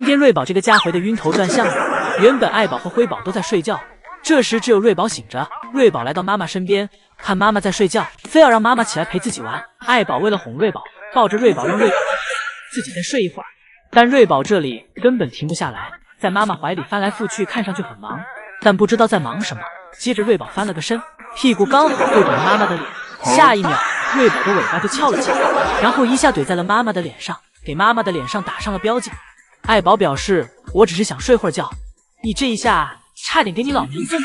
今天瑞宝这个家回的晕头转向了。原本爱宝和辉宝都在睡觉，这时只有瑞宝醒着。瑞宝来到妈妈身边，看妈妈在睡觉，非要让妈妈起来陪自己玩。爱宝为了哄瑞宝，抱着瑞宝让瑞宝自己再睡一会儿，但瑞宝这里根本停不下来，在妈妈怀里翻来覆去，看上去很忙，但不知道在忙什么。接着瑞宝翻了个身，屁股刚好对准了妈妈的脸，下一秒瑞宝的尾巴就翘了起来，然后一下怼在了妈妈的脸上，给妈妈的脸上打上了标记。爱宝表示，我只是想睡会儿觉，你这一下差点给你老娘揍。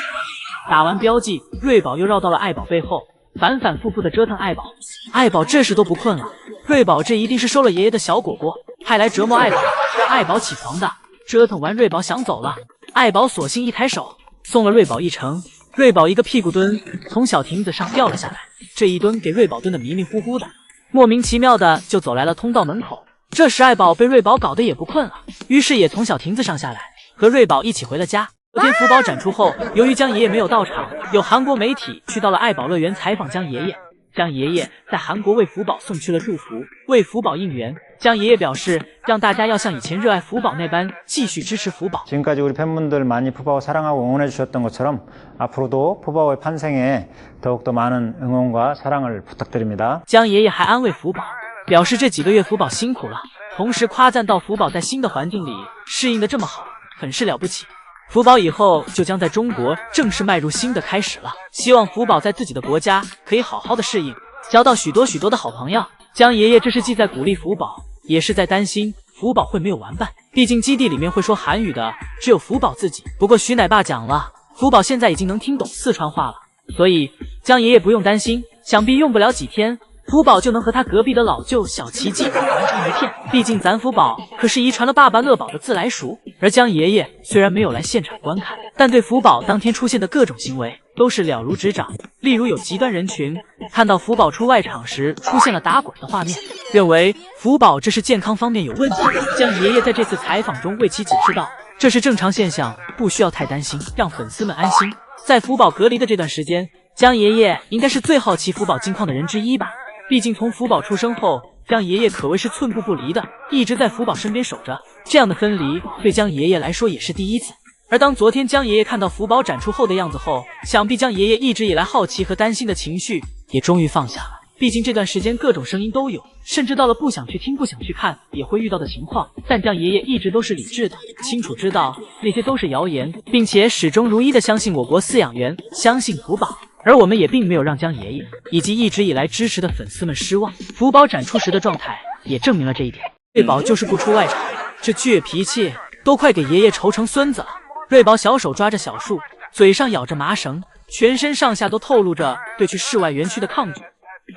打完标记，瑞宝又绕到了爱宝背后，反反复复的折腾爱宝。爱宝这时都不困了，瑞宝这一定是收了爷爷的小果果，派来折磨爱宝，让爱宝起床的。折腾完瑞宝想走了，爱宝索性一抬手送了瑞宝一程。瑞宝一个屁股蹲从小亭子上掉了下来，这一蹲给瑞宝蹲得迷迷糊糊的，莫名其妙的就走来了通道门口。这时爱宝被瑞宝搞得也不困了，于是也从小亭子上下来，和瑞宝一起回了家。昨天福宝展出后，由于江爷爷没有到场，有韩国媒体去到了爱宝乐园采访江爷爷。江爷爷在韩国为福宝送去了祝福，为福宝应援。江爷爷表示，让大家要像以前热爱福宝那般继续支持福宝。 지금까지 우리 팬분들 많이 푸바오 사랑하고 응원해 주셨던 것처럼 앞으로도 푸바오의 탄생에 더욱더 많은 응원과 사랑을 부탁드립니다. 江爷爷还安慰福宝，表示这几个月福宝辛苦了，同时夸赞到福宝在新的环境里适应的这么好，很是了不起。福宝以后就将在中国正式迈入新的开始了，希望福宝在自己的国家可以好好的适应，交到许多的好朋友。江爷爷这是既在鼓励福宝，也是在担心福宝会没有玩伴，毕竟基地里面会说韩语的只有福宝自己。不过徐奶爸讲了，福宝现在已经能听懂四川话了，所以江爷爷不用担心，想必用不了几天，福宝就能和他隔壁的老舅小奇迹玩成一片。毕竟咱福宝可是遗传了爸爸乐宝的自来熟。而江爷爷虽然没有来现场观看，但对福宝当天出现的各种行为都是了如指掌。例如有极端人群看到福宝出外场时出现了打滚的画面，认为福宝这是健康方面有问题。江爷爷在这次采访中为其解释道，这是正常现象，不需要太担心，让粉丝们安心。在福宝隔离的这段时间，江爷爷应该是最好奇福宝近况的人之一吧。毕竟从福宝出生后，江爷爷可谓是寸步不离的，一直在福宝身边守着。这样的分离对江爷爷来说也是第一次。而当昨天江爷爷看到福宝展出后的样子后，想必江爷爷一直以来好奇和担心的情绪也终于放下了。毕竟这段时间各种声音都有，甚至到了不想去听不想去看也会遇到的情况，但江爷爷一直都是理智的，清楚知道那些都是谣言，并且始终如一的相信我国饲养员，相信福宝。而我们也并没有让江爷爷以及一直以来支持的粉丝们失望。福宝展出时的状态也证明了这一点。瑞宝就是不出外场，这倔脾气都快给爷爷愁成孙子了。瑞宝小手抓着小树，嘴上咬着麻绳，全身上下都透露着对去室外园区的抗拒。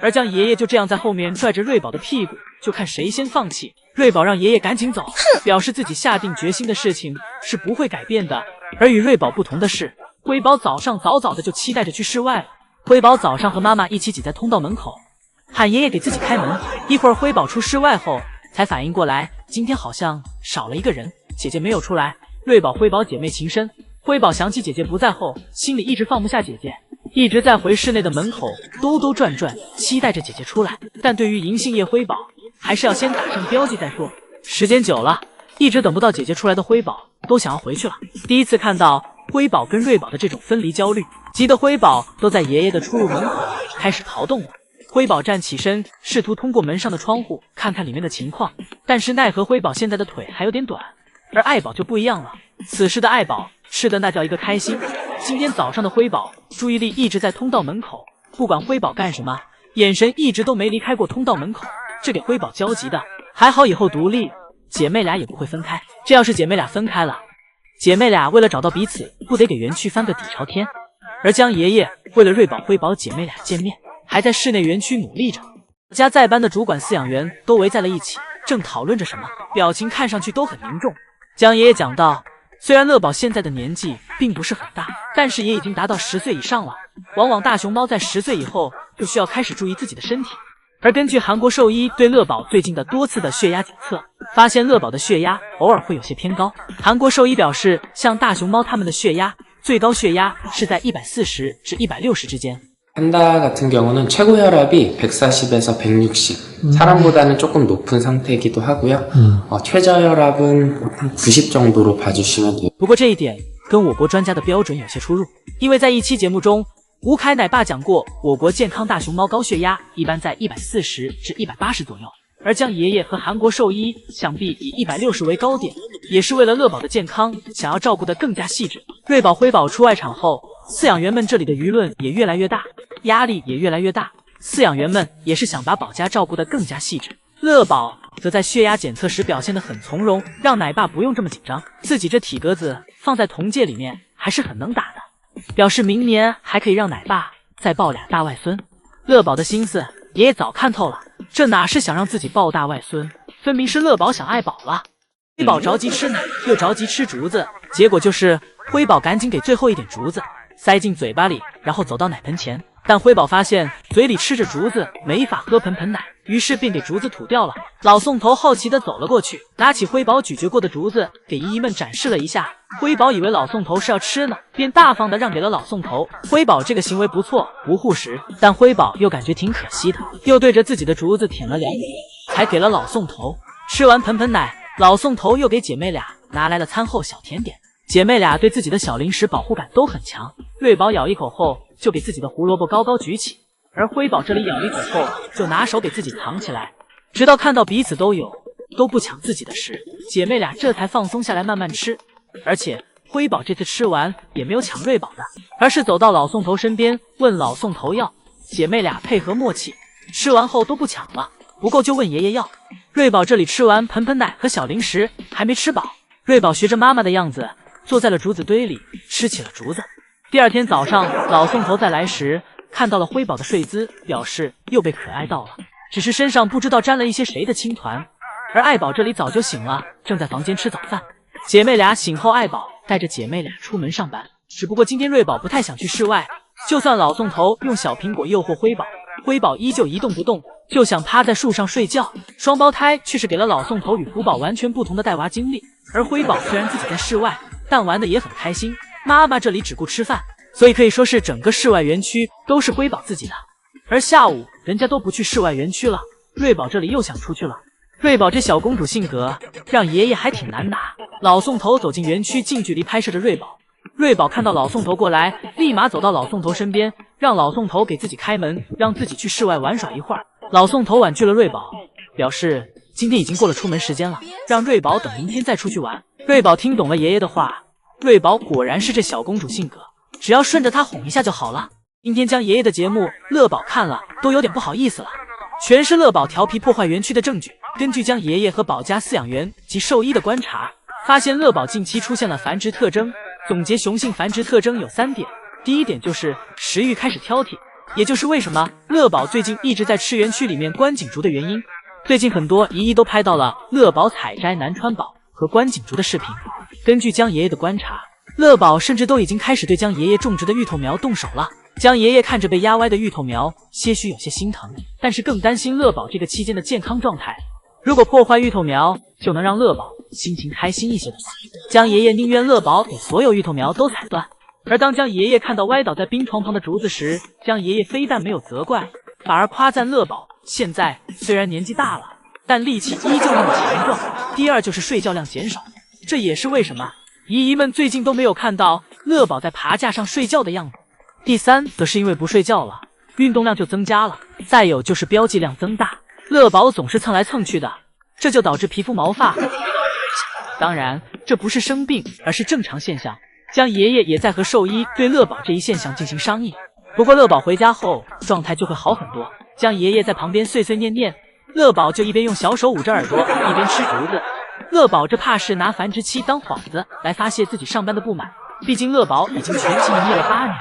而江爷爷就这样在后面拽着瑞宝的屁股，就看谁先放弃。瑞宝让爷爷赶紧走，表示自己下定决心的事情是不会改变的。而与瑞宝不同的是，辉宝早上早的就期待着去室外了。辉宝早上和妈妈一起挤在通道门口，喊爷爷给自己开门。一会儿辉宝出室外后才反应过来，今天好像少了一个人，姐姐没有出来。瑞宝辉宝姐妹情深，辉宝想起姐姐不在后，心里一直放不下姐姐，一直在回室内的门口兜转，期待着姐姐出来。但对于银杏叶辉宝，还是要先打上标记再说。时间久了，一直等不到姐姐出来的辉宝都想要回去了。第一次看到辉宝跟瑞宝的这种分离焦虑，急得辉宝都在爷爷的出入门口开始逃动了。辉宝站起身，试图通过门上的窗户看看里面的情况，但是奈何辉宝现在的腿还有点短。而爱宝就不一样了，此时的爱宝吃的那叫一个开心。今天早上的辉宝注意力一直在通道门口，不管辉宝干什么，眼神一直都没离开过通道门口，这给辉宝焦急的。还好以后独立，姐妹俩也不会分开，这要是姐妹俩分开了，姐妹俩为了找到彼此，不得给园区翻个底朝天。而江爷爷为了瑞宝辉宝姐妹俩见面，还在室内园区努力着。家在班的主管饲养员都围在了一起，正讨论着什么，表情看上去都很凝重。江爷爷讲道，虽然乐宝现在的年纪并不是很大，但是也已经达到10岁以上了。往往大熊猫在10岁以后就需要开始注意自己的身体。而根据韩国兽医对乐宝最近的多次的血压检测，发现乐宝的血压偶尔会有些偏高。韩国兽医表示，像大熊猫它们的血压最高血压是在140至160之间， 판다 같은 경우는 최고 혈압이 140에서 160, 사람보다는 조금 높은 상태이기도 하고요. 최저 혈압은 90 정도로 봐주시면 돼요. 不过这一点跟我国专家的标准有些出入，因为在一期节目中，吴凯奶爸讲过，我国健康大熊猫高血压一般在140至180左右，而江爷爷和韩国兽医想必以160为高点，也是为了乐宝的健康，想要照顾得更加细致。瑞宝、辉宝出外场后，饲养员们这里的舆论也越来越大，压力也越来越大，饲养员们也是想把宝家照顾得更加细致。乐宝则在血压检测时表现得很从容，让奶爸不用这么紧张，自己这体格子放在同届里面还是很能打的，表示明年还可以让奶爸再抱俩大外孙。乐宝的心思爷爷早看透了，这哪是想让自己抱大外孙，分明是乐宝想爱宝了。辉宝着急吃奶，又着急吃竹子，结果就是辉宝赶紧给最后一点竹子塞进嘴巴里，然后走到奶盆前。但辉宝发现嘴里吃着竹子没法喝盆奶，于是便给竹子吐掉了。老宋头好奇地走了过去，拿起辉宝咀嚼过的竹子给姨姨们展示了一下。辉宝以为老宋头是要吃呢，便大方地让给了老宋头。辉宝这个行为不错，不护食，但辉宝又感觉挺可惜的，又对着自己的竹子舔了两口，才给了老宋头。吃完盆奶，老宋头又给姐妹俩拿来了餐后小甜点。姐妹俩对自己的小零食保护感都很强，瑞宝咬一口后就给自己的胡萝卜高高举起，而辉宝这里咬一口后就拿手给自己藏起来，直到看到彼此都有，都不抢自己的食，姐妹俩这才放松下来慢慢吃。而且辉宝这次吃完也没有抢瑞宝的，而是走到老宋头身边问老宋头要，姐妹俩配合默契，吃完后都不抢了，不够就问爷爷要。瑞宝这里吃完盆奶和小零食还没吃饱，瑞宝学着妈妈的样子坐在了竹子堆里吃起了竹子。第二天早上，老宋头再来时看到了辉宝的睡姿，表示又被可爱到了，只是身上不知道沾了一些谁的青团。而爱宝这里早就醒了，正在房间吃早饭。姐妹俩醒后，爱宝带着姐妹俩出门上班，只不过今天瑞宝不太想去室外，就算老宋头用小苹果诱惑辉宝，辉宝依旧一动不动，就想趴在树上睡觉。双胞胎却是给了老宋头与福宝完全不同的带娃经历，而辉宝虽然自己在室外，但玩得也很开心。妈妈这里只顾吃饭，所以可以说是整个室外园区都是辉宝自己的。而下午人家都不去室外园区了，瑞宝这里又想出去了。瑞宝这小公主性格让爷爷还挺难拿。老宋头走进园区，近距离拍摄着瑞宝。瑞宝看到老宋头过来，立马走到老宋头身边，让老宋头给自己开门，让自己去室外玩耍一会儿。老宋头婉拒了瑞宝，表示今天已经过了出门时间了，让瑞宝等明天再出去玩。瑞宝听懂了爷爷的话，瑞宝果然是这小公主性格，只要顺着她哄一下就好了。今天将爷爷的节目乐宝看了都有点不好意思了，全是乐宝调皮破坏园区的证据。根据将爷爷和宝家饲养员及兽医的观察，发现乐宝近期出现了繁殖特征。总结雄性繁殖特征有3点，第一点就是食欲开始挑剔，也就是为什么乐宝最近一直在吃园区里面关锦竹的原因。最近很多姨姨都拍到了乐宝采摘南川宝和关锦竹的视频。根据江爷爷的观察，乐宝甚至都已经开始对江爷爷种植的芋头苗动手了。江爷爷看着被压歪的芋头苗，些许有些心疼，但是更担心乐宝这个期间的健康状态。如果破坏芋头苗就能让乐宝心情开心一些的话，江爷爷宁愿乐宝给所有芋头苗都踩断。而当江爷爷看到歪倒在冰床旁的竹子时，江爷爷非但没有责怪，反而夸赞乐宝现在虽然年纪大了，但力气依旧那么强壮。第二就是睡觉量减少，这也是为什么姨姨们最近都没有看到乐宝在爬架上睡觉的样子。第三则是因为不睡觉了，运动量就增加了，再有就是标记量增大，乐宝总是蹭来蹭去的，这就导致皮肤毛发。当然这不是生病，而是正常现象。江爷爷也在和兽医对乐宝这一现象进行商议，不过乐宝回家后状态就会好很多。江爷爷在旁边碎碎念念，乐宝就一边用小手捂着耳朵，一边吃竹子。乐宝这怕是拿繁殖期当幌子来发泄自己上班的不满，毕竟乐宝已经全勤营业了8年了，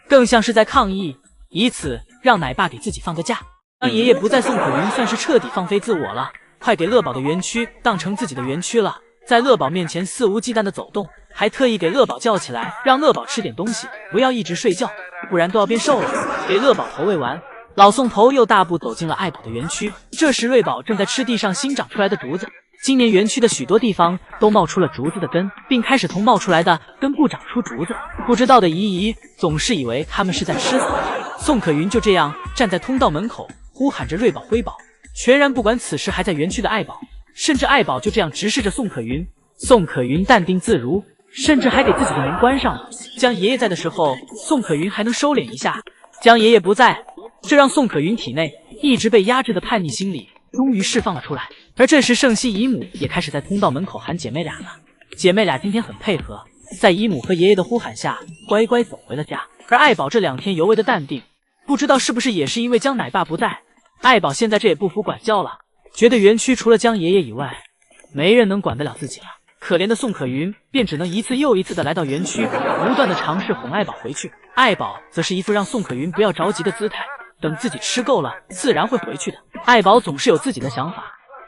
更像是在抗议，以此让奶爸给自己放个假。江爷爷不再送口云，算是彻底放飞自我了，快给乐宝的园区当成自己的园区了，在乐宝面前肆无忌惮的走动，还特意给乐宝叫起来，让乐宝吃点东西，不要一直睡觉，不然都要变瘦了。给乐宝投喂完，老宋头又大步走进了爱宝的园区。这时瑞宝正在吃地上新长出来的竹子。今年园区的许多地方都冒出了竹子的根，并开始从冒出来的根部长出竹子。不知道的姨姨总是以为他们是在吃草，宋可云就这样站在通道门口，呼喊着瑞宝、辉宝，全然不管此时还在园区的爱宝，甚至爱宝就这样直视着宋可云。宋可云淡定自如，甚至还给自己的门关上了。江爷爷在的时候，宋可云还能收敛一下，江爷爷不在，这让宋可云体内一直被压制的叛逆心理终于释放了出来。而这时盛熙姨母也开始在通道门口喊姐妹俩了。姐妹俩今天很配合，在姨母和爷爷的呼喊下乖乖走回了家。而爱宝这2天尤为的淡定，不知道是不是也是因为江奶爸不在，爱宝现在这也不服管教了，觉得园区除了江爷爷以外没人能管得了自己了。可怜的宋可云便只能一次又一次的来到园区，不断的尝试哄爱宝回去。爱宝则是一副让宋可云不要着急的姿态，等自己吃够了自然会回去的。爱宝总是有自己的想法，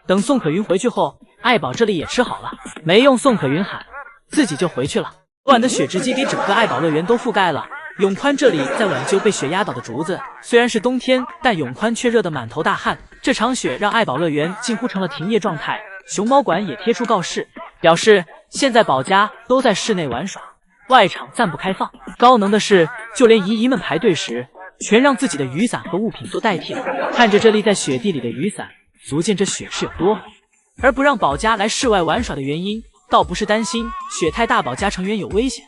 等宋可云回去后，爱宝这里也吃好了，没用宋可云喊，自己就回去了。昨晚的雪直接给整个爱宝乐园都覆盖了。永宽这里在挽救被雪压倒的竹子，虽然是冬天，但永宽却热得满头大汗。这场雪让爱宝乐园近乎成了停业状态，熊猫馆也贴出告示，表示现在宝家都在室内玩耍，外场暂不开放。高能的是，就连姨姨们排队时，全让自己的雨伞和物品做代替了。看着这立在雪地里的雨伞，足见这雪是有多厚。而不让宝家来室外玩耍的原因，倒不是担心雪太大宝家成员有危险，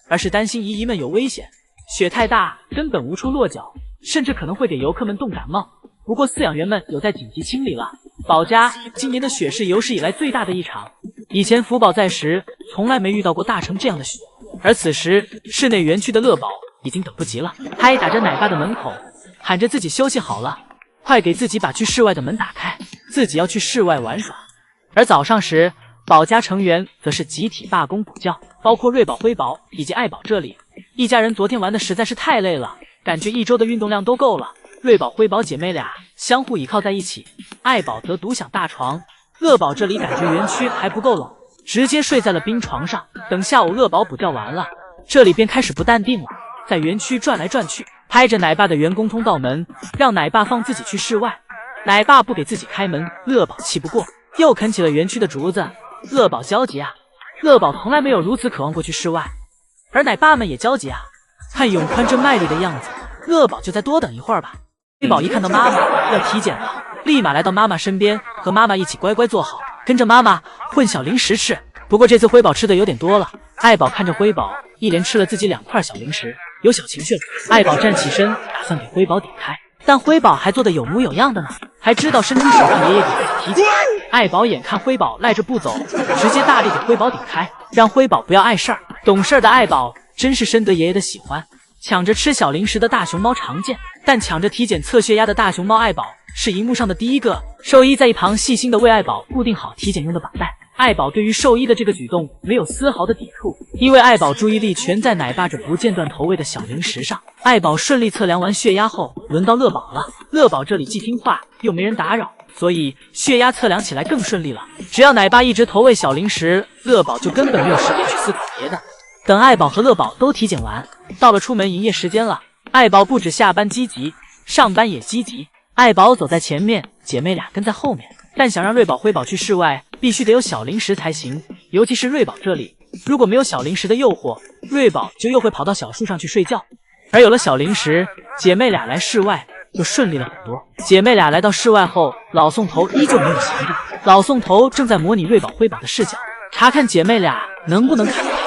而是担心姨姨们有危险。雪太大，根本无处落脚，甚至可能会给游客们冻感冒。不过饲养员们有在紧急清理了。宝家今年的雪是有史以来最大的一场，以前福宝在时从来没遇到过大成这样的雪。而此时室内园区的乐宝已经等不及了，他打着奶爸的门口，喊着自己休息好了，快给自己把去室外的门打开，自己要去室外玩耍。而早上时，宝家成员则是集体罢工补觉，包括瑞宝、辉宝以及爱宝这里。一家人昨天玩的实在是太累了，感觉1周的运动量都够了。瑞宝、辉宝姐妹俩相互倚靠在一起，爱宝则独享大床。乐宝这里感觉园区还不够冷，直接睡在了冰床上。等下午乐宝补觉完了，这里便开始不淡定了，在园区转来转去，拍着奶爸的员工通道门，让奶爸放自己去室外。奶爸不给自己开门，乐宝气不过，又啃起了园区的竹子。乐宝焦急啊，乐宝从来没有如此渴望过去室外。而奶爸们也焦急啊，看永宽这卖力的样子，乐宝就再多等一会儿吧。辉宝一看到妈妈要体检了，立马来到妈妈身边，和妈妈一起乖乖坐好，跟着妈妈混小零食吃。不过这次辉宝吃的有点多了，爱宝看着辉宝一连吃了自己2块小零食，有小情绪了。爱宝站起身，打算给辉宝顶开，但辉宝还做得有模有样的呢，还知道伸出手让爷爷给自己体检。爱宝眼看辉宝赖着不走，直接大力给辉宝顶开，让辉宝不要碍事儿。懂事的爱宝真是深得爷爷的喜欢。抢着吃小零食的大熊猫常见，但抢着体检测血压的大熊猫爱宝是荧幕上的第一个。兽医在一旁细心的为爱宝固定好体检用的绑带。爱宝对于兽医的这个举动没有丝毫的抵触，因为爱宝注意力全在奶爸这不间断投喂的小零食上。爱宝顺利测量完血压后，轮到乐宝了。乐宝这里既听话又没人打扰，所以血压测量起来更顺利了。只要奶爸一直投喂小零食，乐宝就根本没有时间去思考别的。等爱宝和乐宝都体检完，到了出门营业时间了。爱宝不止下班积极，上班也积极。爱宝走在前面，姐妹俩跟在后面。但想让瑞宝、辉宝去室外，必须得有小零食才行。尤其是瑞宝这里，如果没有小零食的诱惑，瑞宝就又会跑到小树上去睡觉。而有了小零食，姐妹俩来室外就顺利了很多。姐妹俩来到室外后，老宋头依旧没有行动。老宋头正在模拟瑞宝、辉宝的视角，查看姐妹俩能不能看到他。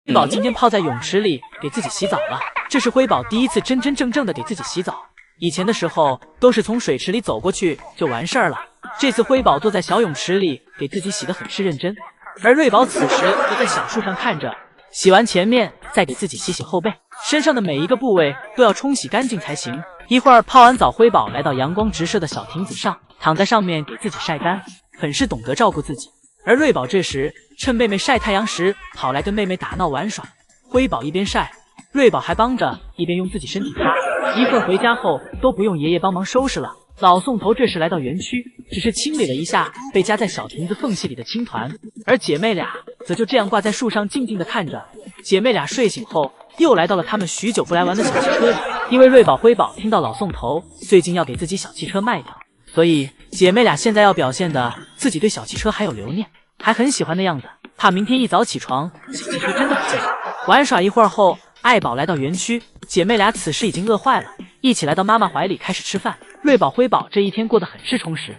辉宝今天泡在泳池里给自己洗澡了，这是辉宝第一次真真正正的给自己洗澡。以前的时候都是从水池里走过去就完事儿了，这次辉宝坐在小泳池里给自己洗得很是认真。而瑞宝此时则在小树上看着，洗完前面再给自己洗洗后背，身上的每一个部位都要冲洗干净才行。一会儿泡完澡，辉宝来到阳光直射的小亭子上，躺在上面给自己晒干，很是懂得照顾自己。而瑞宝这时趁妹妹晒太阳时跑来跟妹妹打闹玩耍，辉宝一边晒，瑞宝还帮着一边用自己身体擦。一会儿回家后都不用爷爷帮忙收拾了。老宋头这时来到园区，只是清理了一下被夹在小亭子缝隙里的青团，而姐妹俩则就这样挂在树上静静地看着。姐妹俩睡醒后又来到了他们许久不来玩的小汽车里，因为瑞宝、辉宝听到老宋头最近要给自己小汽车卖掉，所以姐妹俩现在要表现的自己对小汽车还有留念，还很喜欢的样子，怕明天一早起床小汽车真的不见了。玩耍一会儿后，爱宝来到园区，姐妹俩此时已经饿坏了，一起来到妈妈怀里开始吃饭。瑞宝、辉宝这一天过得很是充实。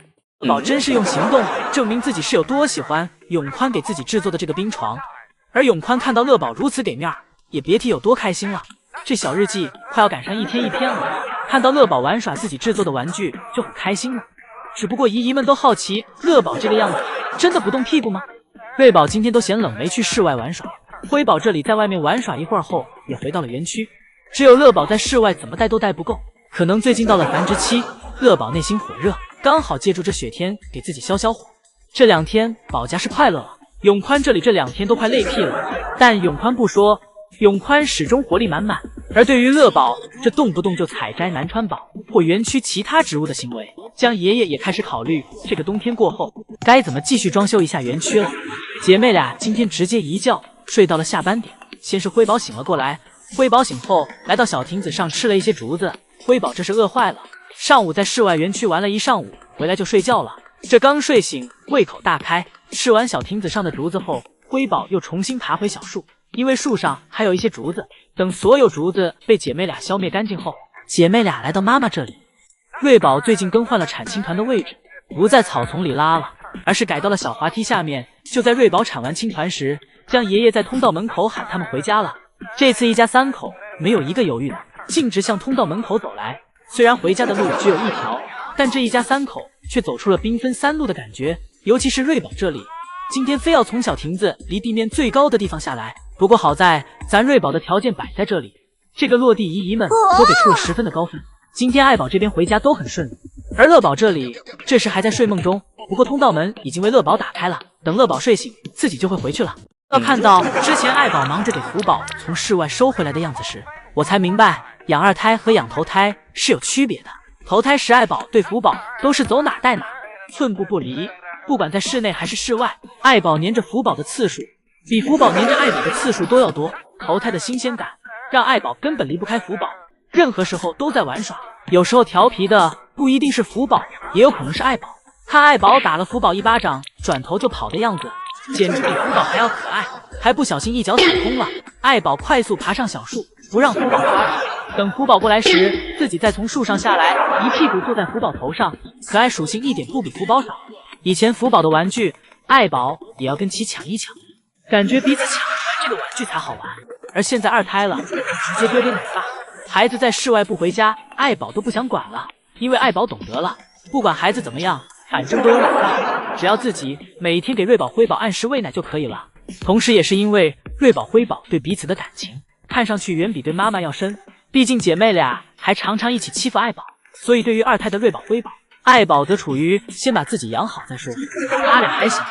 宝真是用行动证明自己是有多喜欢永宽给自己制作的这个冰床，而永宽看到乐宝如此给面儿，也别提有多开心了。这小日记快要赶上一天一篇了，看到乐宝玩耍自己制作的玩具就很开心了。只不过姨姨们都好奇，乐宝这个样子真的不动屁股吗？瑞宝今天都嫌冷，没去室外玩耍。辉宝这里在外面玩耍一会儿后，也回到了园区。只有乐宝在室外怎么带都带不够，可能最近到了繁殖期，乐宝内心火热，刚好借助这雪天给自己消消火。这2天宝家是快乐了，永宽这里这2天都快累屁了，但永宽不说，永宽始终活力满满。而对于乐宝这动不动就采摘南川宝或园区其他植物的行为，江爷爷也开始考虑这个冬天过后该怎么继续装修一下园区了。姐妹俩今天直接一觉睡到了下班点，先是辉宝醒了过来，辉宝醒后来到小亭子上吃了一些竹子，辉宝这是饿坏了，上午在室外园区玩了一上午，回来就睡觉了。这刚睡醒，胃口大开，吃完小亭子上的竹子后，辉宝又重新爬回小树，因为树上还有一些竹子。等所有竹子被姐妹俩消灭干净后，姐妹俩来到妈妈这里。瑞宝最近更换了产青团的位置，不在草丛里拉了，而是改到了小滑梯下面。就在瑞宝产完青团时，江爷爷在通道门口喊他们回家了。这次一家3口没有一个犹豫的，径直向通道门口走来。虽然回家的路只有一条，但这一家3口却走出了缤纷3路的感觉。尤其是瑞宝这里，今天非要从小亭子离地面最高的地方下来。不过好在咱瑞宝的条件摆在这里，这个落地姨姨们都给出了10分的高分。今天爱宝这边回家都很顺利，而乐宝这里这时还在睡梦中。不过通道门已经为乐宝打开了，等乐宝睡醒，自己就会回去了。要看到之前爱宝忙着给福宝从室外收回来的样子时，我才明白养2胎和养头胎是有区别的。头胎时爱宝对福宝都是走哪带哪，寸步不离，不管在室内还是室外，爱宝黏着福宝的次数比福宝黏着爱宝的次数都要多。头胎的新鲜感让爱宝根本离不开福宝，任何时候都在玩耍。有时候调皮的不一定是福宝，也有可能是爱宝。看爱宝打了福宝一巴掌转头就跑的样子，简直比福宝还要可爱，还不小心一脚踩空了。爱宝快速爬上小树，不让福宝抓住。等福宝过来时，自己再从树上下来，一屁股坐在福宝头上。可爱属性一点不比福宝少。以前福宝的玩具，爱宝也要跟其抢一抢，感觉彼此抢着玩这个玩具才好玩。而现在2胎了，直接丢给奶爸。孩子在室外不回家，爱宝都不想管了，因为爱宝懂得了，不管孩子怎么样，反正都有奶爸，只要自己每天给瑞宝、辉宝按时喂奶就可以了。同时也是因为瑞宝、辉宝对彼此的感情看上去远比对妈妈要深，毕竟姐妹俩还常常一起欺负爱宝，所以对于2胎的瑞宝、辉宝，爱宝则处于先把自己养好再说，他俩还行，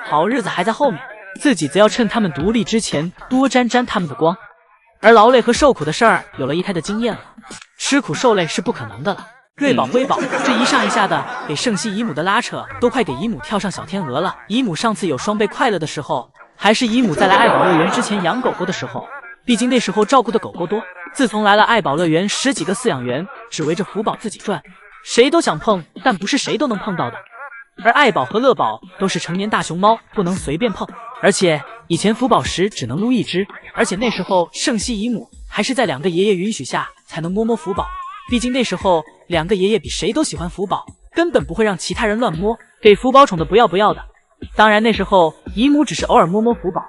好日子还在后面，自己则要趁他们独立之前多沾沾他们的光。而劳累和受苦的事儿有了1胎的经验了，吃苦受累是不可能的了。瑞宝、辉宝这一上一下的给圣熙姨母的拉扯，都快给姨母跳上小天鹅了。姨母上次有双倍快乐的时候，还是姨母在来爱宝乐园之前养狗狗的时候，毕竟那时候照顾的狗狗多。自从来了爱宝乐园，10几个饲养员只围着福宝自己转，谁都想碰，但不是谁都能碰到的。而爱宝和乐宝都是成年大熊猫，不能随便碰。而且以前福宝时只能撸1只，而且那时候圣熙姨母还是在2个爷爷允许下才能摸摸福宝，毕竟那时候2个爷爷比谁都喜欢福宝，根本不会让其他人乱摸，给福宝宠的不要不要的。当然那时候姨母只是偶尔摸摸福宝，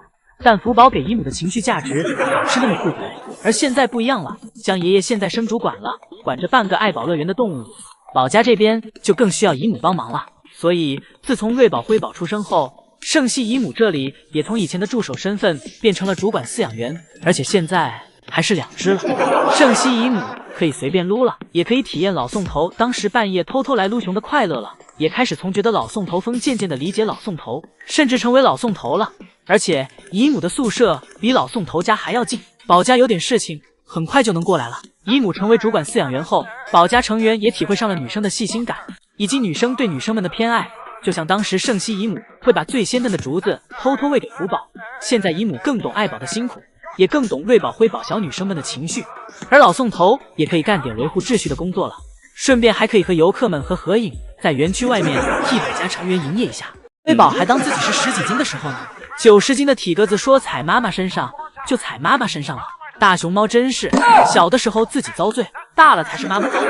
但福宝给姨母的情绪价值总是那么富足。而现在不一样了，江爷爷现在升主管了，管着半个爱宝乐园的动物，宝家这边就更需要姨母帮忙了。所以自从瑞宝、辉宝出生后，圣熙姨母这里也从以前的助手身份变成了主管饲养员，而且现在还是2只了。圣熙姨母可以随便撸了，也可以体验老宋头当时半夜偷偷来撸熊的快乐了，也开始从觉得老宋头疯渐渐的理解老宋头，甚至成为老宋头了。而且姨母的宿舍比老宋头家还要近，宝家有点事情很快就能过来了。姨母成为主管饲养员后，宝家成员也体会上了女生的细心感，以及女生对女生们的偏爱。就像当时圣熙姨母会把最鲜嫩的竹子偷偷喂给福宝，现在姨母更懂爱宝的辛苦，也更懂瑞宝、辉宝小女生们的情绪。而老宋头也可以干点维护秩序的工作了，顺便还可以和游客们和合影，在园区外面替宝家成员营业一下。辉宝还当自己是10几斤的时候呢，90斤的体格子说踩妈妈身上就踩妈妈身上了。大熊猫真是小的时候自己遭罪，大了才是妈妈操心。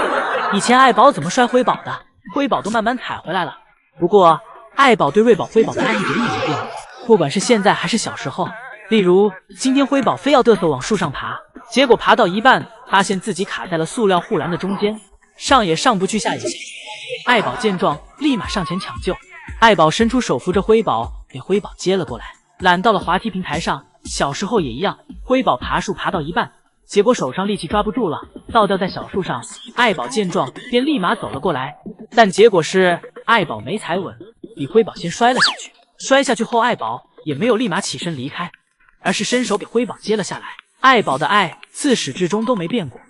以前爱宝怎么摔辉宝的，辉宝都慢慢踩回来了。不过爱宝对辉宝的爱一点也没变，不管是现在还是小时候。例如今天辉宝非要嘚瑟往树上爬，结果爬到一半，发现自己卡在了塑料护栏的中间，上也上不去，下也下不去。爱宝见状，立马上前抢救。爱宝伸出手扶着辉宝，给辉宝接了过来，揽到了滑梯平台上。小时候也一样，辉宝爬树爬到一半，结果手上力气抓不住了，倒吊在小树上。爱宝见状，便立马走了过来，但结果是爱宝没踩稳，比辉宝先摔了下去。摔下去后，爱宝也没有立马起身离开，而是伸手给辉宝接了下来。爱宝的爱自始至终都没变过，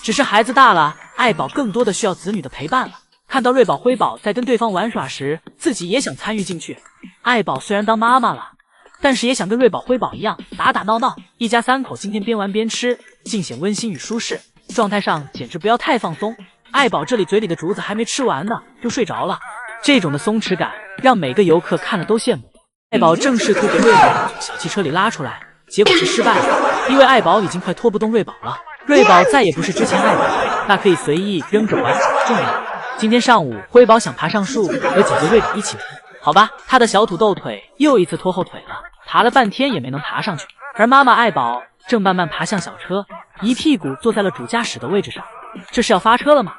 只是孩子大了，爱宝更多的需要子女的陪伴了。看到瑞宝、辉宝在跟对方玩耍时，自己也想参与进去。爱宝虽然当妈妈了，但是也想跟瑞宝、辉宝一样打打闹闹。一家三口今天边玩边吃，尽显温馨与舒适，状态上简直不要太放松。爱宝这里嘴里的竹子还没吃完呢，就睡着了。这种的松弛感让每个游客看了都羡慕。爱宝正试图给瑞宝从小汽车里拉出来，结果是失败了，因为爱宝已经快拖不动瑞宝了。瑞宝再也不是之前爱宝那可以随意扔着玩重了。今天上午，辉宝想爬上树和姐姐瑞宝一起玩，好吧，他的小土豆腿又一次拖后腿了，爬了半天也没能爬上去。而妈妈爱宝正慢慢爬向小车，一屁股坐在了主驾驶的位置上。这是要发车了吗？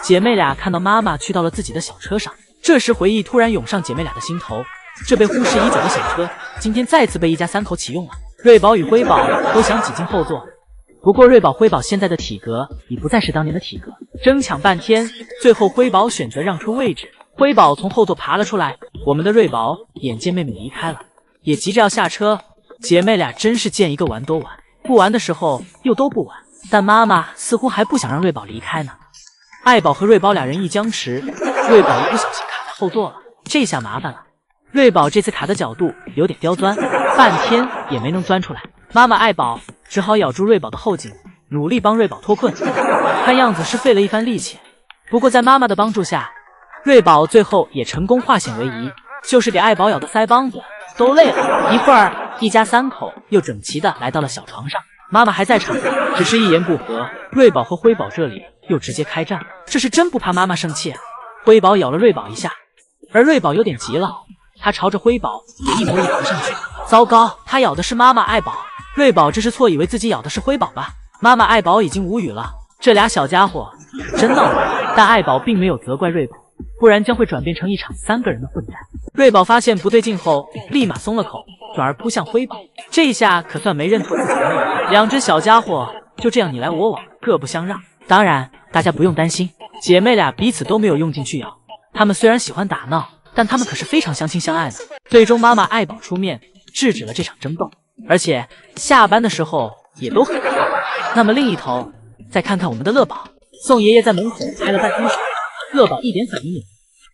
姐妹俩看到妈妈去到了自己的小车上，这时回忆突然涌上姐妹俩的心头。这被忽视已久的小车，今天再次被一家三口启用了。瑞宝与辉宝都想挤进后座，不过瑞宝、辉宝现在的体格已不再是当年的体格，争抢半天，最后辉宝选择让出位置。辉宝从后座爬了出来，我们的瑞宝眼见妹妹离开了，也急着要下车。姐妹俩真是见一个玩多玩，不玩的时候又都不玩，但妈妈似乎还不想让瑞宝离开呢。爱宝和瑞宝俩人一僵持，瑞宝一不小心卡在后座了，这下麻烦了。瑞宝这次卡的角度有点刁钻，半天也没能钻出来。妈妈爱宝只好咬住瑞宝的后颈，努力帮瑞宝脱困，看样子是费了一番力气。不过在妈妈的帮助下，瑞宝最后也成功化险为夷，就是给爱宝咬的腮帮子都累了。一会儿，一家三口又整齐的来到了小床上，妈妈还在场，只是一言不合，瑞宝和辉宝这里又直接开战，这是真不怕妈妈生气啊。辉宝咬了瑞宝一下，而瑞宝有点急了，他朝着辉宝也一模一样的上去。糟糕，他咬的是妈妈爱宝。瑞宝这是错以为自己咬的是辉宝吧？妈妈爱宝已经无语了，这俩小家伙真闹腾。但爱宝并没有责怪瑞宝，不然将会转变成一场3个人的混战。瑞宝发现不对劲后，立马松了口，转而扑向辉宝。这下可算没认错自己的妹妹，两只小家伙就这样你来我往，各不相让。当然，大家不用担心，姐妹俩彼此都没有用劲去咬。她们虽然喜欢打闹，但她们可是非常相亲相爱的。最终，妈妈爱宝出面制止了这场争斗，而且下班的时候也都很快乐。那么另一头，再看看我们的乐宝，宋爷爷在门口拍了半天手，乐宝一点反应也没有。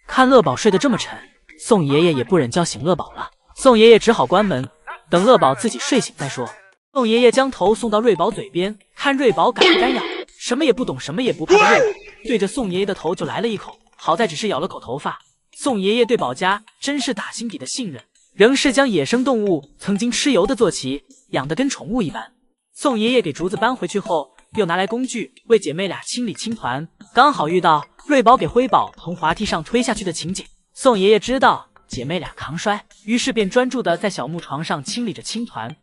看乐宝睡得这么沉，宋爷爷也不忍叫醒乐宝了，宋爷爷只好关门，等乐宝自己睡醒再说。宋爷爷将头送到瑞宝嘴边，看瑞宝敢不敢咬。什么也不懂、什么也不怕的瑞宝，对着宋爷爷的头就来了一口，好在只是咬了口头发。宋爷爷对宝家真是打心底的信任，仍是将野生动物曾经蚩尤的坐骑养得跟宠物一般。宋爷爷给竹子搬回去后，又拿来工具为姐妹俩清理青团，刚好遇到瑞宝给辉宝从滑梯上推下去的情景。宋爷爷知道姐妹俩扛摔，于是便专注地在小木床上清理着青团，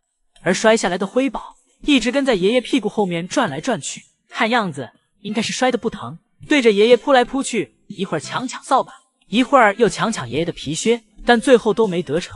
而摔下来的辉宝一直跟在爷爷屁股后面转来转去，看样子应该是摔得不疼，对着爷爷扑来扑去，一会儿抢扫把，一会儿又抢爷爷的皮靴，但最后都没得逞。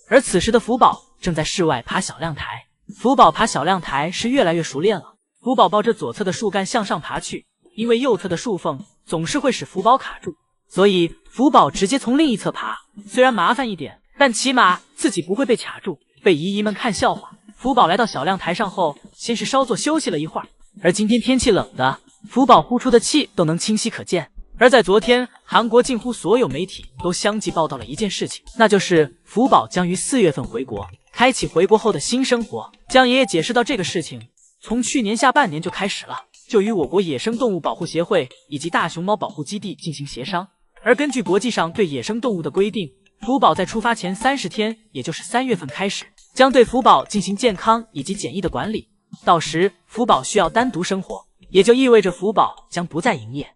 而此时的福宝正在室外爬小亮台，福宝爬小亮台是越来越熟练了。福宝抱着左侧的树干向上爬去，因为右侧的树缝总是会使福宝卡住，所以福宝直接从另一侧爬，虽然麻烦一点，但起码自己不会被卡住，被姨姨们看笑话。福宝来到小亮台上后，先是稍作休息了一会儿，而今天天气冷的，福宝呼出的气都能清晰可见。而在昨天，韩国近乎所有媒体都相继报道了一件事情，那就是福宝将于4月份回国，开启回国后的新生活。江爷爷解释到，这个事情从去年下半年就开始了，就与我国野生动物保护协会以及大熊猫保护基地进行协商。而根据国际上对野生动物的规定，福宝在出发前30天，也就是3月份开始，将对福宝进行健康以及检疫的管理。到时福宝需要单独生活，也就意味着福宝将不再营业。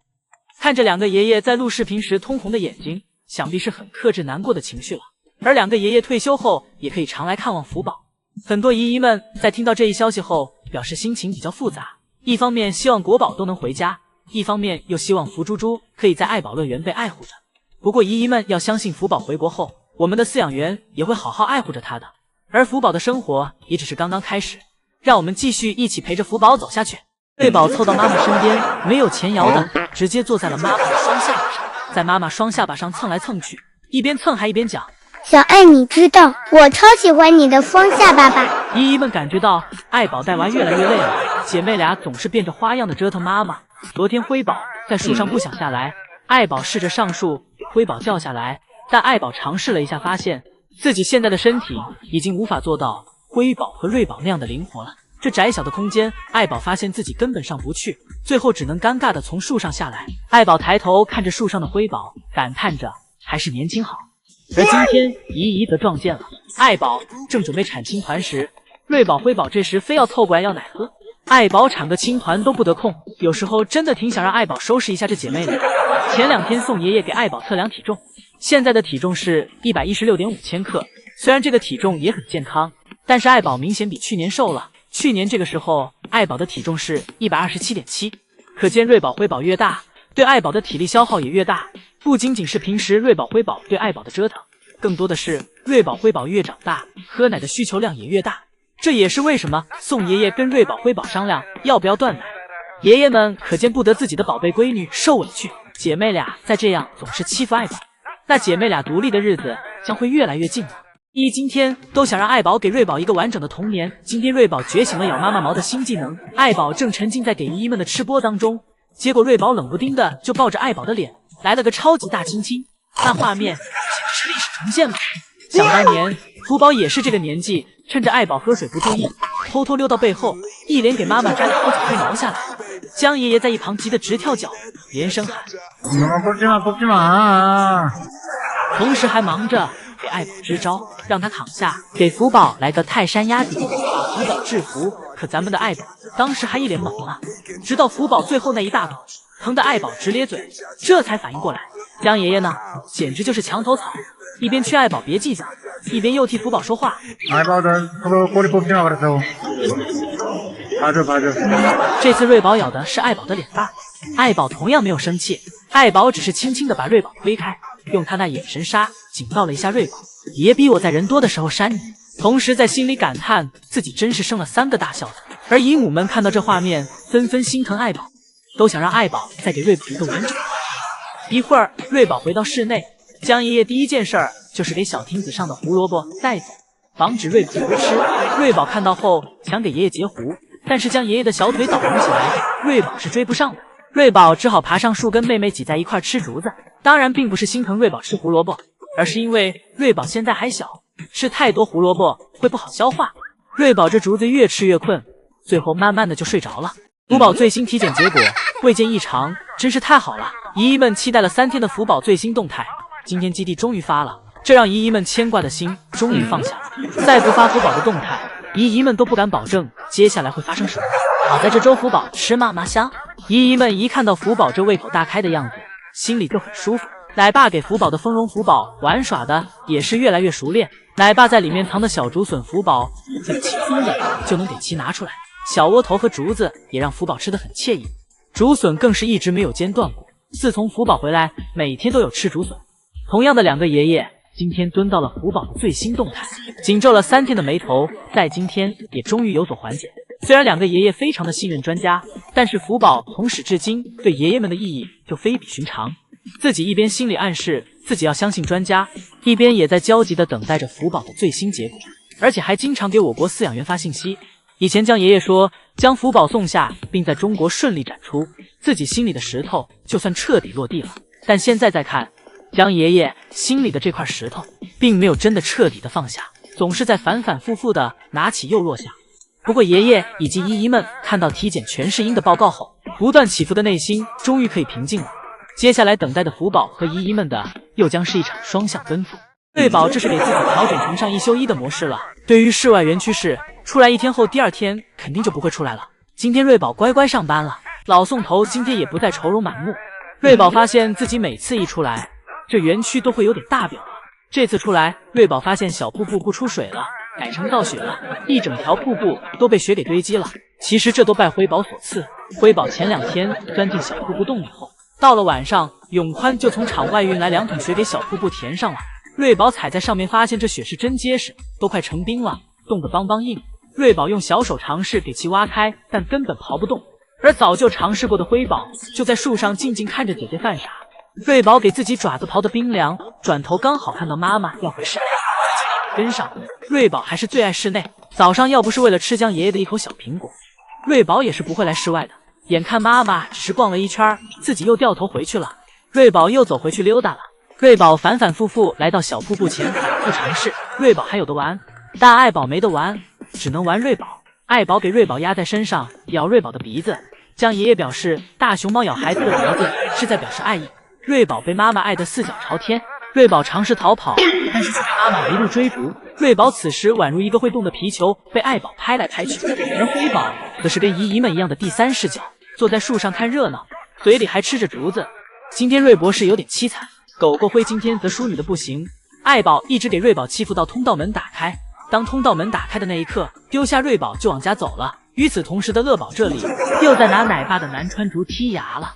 看着两个爷爷在录视频时通红的眼睛，想必是很克制难过的情绪了。而两个爷爷退休后也可以常来看望福宝。很多姨姨们在听到这一消息后，表示心情比较复杂，一方面希望国宝都能回家，一方面又希望福猪猪可以在爱宝乐园被爱护着。不过姨姨们要相信福宝回国后，我们的饲养员也会好好爱护着他的。而福宝的生活也只是刚刚开始，让我们继续一起陪着福宝走下去。瑞宝凑到妈妈身边，没有前摇的，直接坐在了妈妈的双下巴上，在妈妈双下巴上蹭来蹭去，一边蹭还一边讲：小爱，你知道我超喜欢你的双下巴吧？姨姨们感觉到爱宝带娃越来越累了，姐妹俩总是变着花样的折腾妈妈。昨天辉宝在树上不想下来，爱宝试着上树给辉宝叫下来，但爱宝尝试了一下，发现自己现在的身体已经无法做到辉宝和瑞宝那样的灵活了。这窄小的空间，爱宝发现自己根本上不去，最后只能尴尬的从树上下来。爱宝抬头看着树上的辉宝，感叹着还是年轻好。而今天姨姨则撞见了爱宝正准备产青团时，瑞宝辉宝这时非要凑过来要奶喝。爱宝产个青团都不得空，有时候真的挺想让爱宝收拾一下这姐妹的。前2天宋爷爷给爱宝测量体重，现在的体重是116.5千克，虽然这个体重也很健康，但是爱宝明显比去年瘦了。去年这个时候爱宝的体重是127.7，可见瑞宝辉宝越大，对爱宝的体力消耗也越大。不仅仅是平时瑞宝辉宝对爱宝的折腾，更多的是瑞宝辉宝越长大，喝奶的需求量也越大。这也是为什么宋爷爷跟瑞宝辉宝商量要不要断奶。爷爷们可见不得自己的宝贝闺女受委屈，姐妹俩再这样总是欺负爱宝，那姐妹俩独立的日子将会越来越近了。依依今天都想让爱宝给瑞宝一个完整的童年。今天瑞宝觉醒了咬妈妈毛的新技能，爱宝正沉浸在给姨姨们的吃播当中，结果瑞宝冷不丁的就抱着爱宝的脸来了个超级大亲亲，那画面简直是历史重现嘛！想当年福宝也是这个年纪，趁着爱宝喝水不注意，偷偷溜到背后，一连给妈妈摘了好几根毛下来。江爷爷在一旁急得直跳脚，连声喊：뽑지 마。同时还忙着给爱宝支招，让他躺下，给福宝来个泰山压顶，把福宝制服。可咱们的爱宝当时还一脸懵啊，直到福宝最后那一大口，疼得爱宝直咧嘴，这才反应过来。江爷爷呢，简直就是墙头草，一边劝爱宝别计较，一边又替福宝说话。这次瑞宝咬的是爱宝的脸蛋，爱宝同样没有生气，爱宝只是轻轻的把瑞宝推开，用他那眼神杀警告了一下瑞宝，别逼我在人多的时候扇你。同时在心里感叹自己真是生了3个大孝子。而姨母们看到这画面，纷纷心疼爱宝，都想让爱宝再给瑞宝一个完整的。一会儿瑞宝回到室内，江爷爷第一件事就是给小亭子上的胡萝卜带走，防止瑞宝偷吃。瑞宝看到后想给爷爷截胡，但是江爷爷的小腿倒隆起来，瑞宝是追不上的。瑞宝只好爬上树跟妹妹挤在一块吃竹子。当然并不是心疼瑞宝吃胡萝卜，而是因为瑞宝现在还小，吃太多胡萝卜会不好消化。瑞宝这竹子越吃越困，最后慢慢的就睡着了。福宝最新体检结果未见异常，真是太好了！姨姨们期待了3天的福宝最新动态，今天基地终于发了，这让姨姨们牵挂的心终于放下了。再不发福宝的动态，姨姨们都不敢保证接下来会发生什么。好在这周福宝吃嘛嘛香，姨姨们一看到福宝这胃口大开的样子，心里就很舒服。奶爸给福宝的丰容福宝玩耍的也是越来越熟练，奶爸在里面藏的小竹笋福宝很轻松的就能给其拿出来，小窝头和竹子也让福宝吃得很惬意，竹笋更是一直没有间断过。自从福宝回来，每天都有吃竹笋。同样的2个爷爷今天蹲到了福宝的最新动态，紧皱了3天的眉头在今天也终于有所缓解。虽然2个爷爷非常的信任专家，但是福宝从始至今对爷爷们的意义就非比寻常。自己一边心里暗示自己要相信专家，一边也在焦急地等待着福宝的最新结果，而且还经常给我国饲养员发信息。以前江爷爷说将福宝送下并在中国顺利展出，自己心里的石头就算彻底落地了。但现在再看，江爷爷心里的这块石头并没有真的彻底的放下，总是在反反复复的拿起又落下。不过爷爷以及姨姨们看到体检全是阴的报告后，不断起伏的内心终于可以平静了。接下来等待的福宝和姨姨们的又将是一场双向奔赴。瑞宝这是给自己调整成上1休1的模式了。对于室外园区是出来1天后第2天肯定就不会出来了。今天瑞宝乖乖上班了，老宋头今天也不再愁容满目。瑞宝发现自己每次一出来，这园区都会有点大表了。这次出来，瑞宝发现小瀑布不出水了，改成造雪了，一整条瀑布都被雪给堆积了。其实这都拜辉宝所赐。辉宝前2天钻进小瀑布洞里后，到了晚上，永宽就从场外运来2桶雪给小瀑布填上了。瑞宝踩在上面，发现这雪是真结实，都快成冰了，冻得梆梆硬。瑞宝用小手尝试给其挖开，但根本刨不动。而早就尝试过的辉宝就在树上静静看着姐姐犯傻。瑞宝给自己爪子刨得冰凉，转头刚好看到妈妈要回室内，自己也跟上。瑞宝还是最爱室内，早上要不是为了吃江爷爷的一口小苹果，瑞宝也是不会来室外的。眼看妈妈只是逛了一圈，自己又掉头回去了，瑞宝又走回去溜达了。瑞宝反反复复来到小瀑布前，反复尝试。瑞宝还有的玩，但爱宝没得玩，只能玩瑞宝。爱宝给瑞宝压在身上，咬瑞宝的鼻子。江爷爷表示，大熊猫咬孩子的鼻子是在表示爱意。瑞宝被妈妈爱得4脚朝天。瑞宝尝试逃跑，但是却被妈妈一路追逐。瑞宝此时宛如一个会动的皮球，被爱宝拍来拍去。而辉宝则是跟姨姨们一样的第3视角，坐在树上看热闹，嘴里还吃着竹子。今天瑞博士有点凄惨，狗狗灰今天则淑女的不行。爱宝一直给瑞宝欺负到通道门打开，当通道门打开的那一刻，丢下瑞宝就往家走了。与此同时的乐宝这里又在拿奶爸的南川竹剔牙了。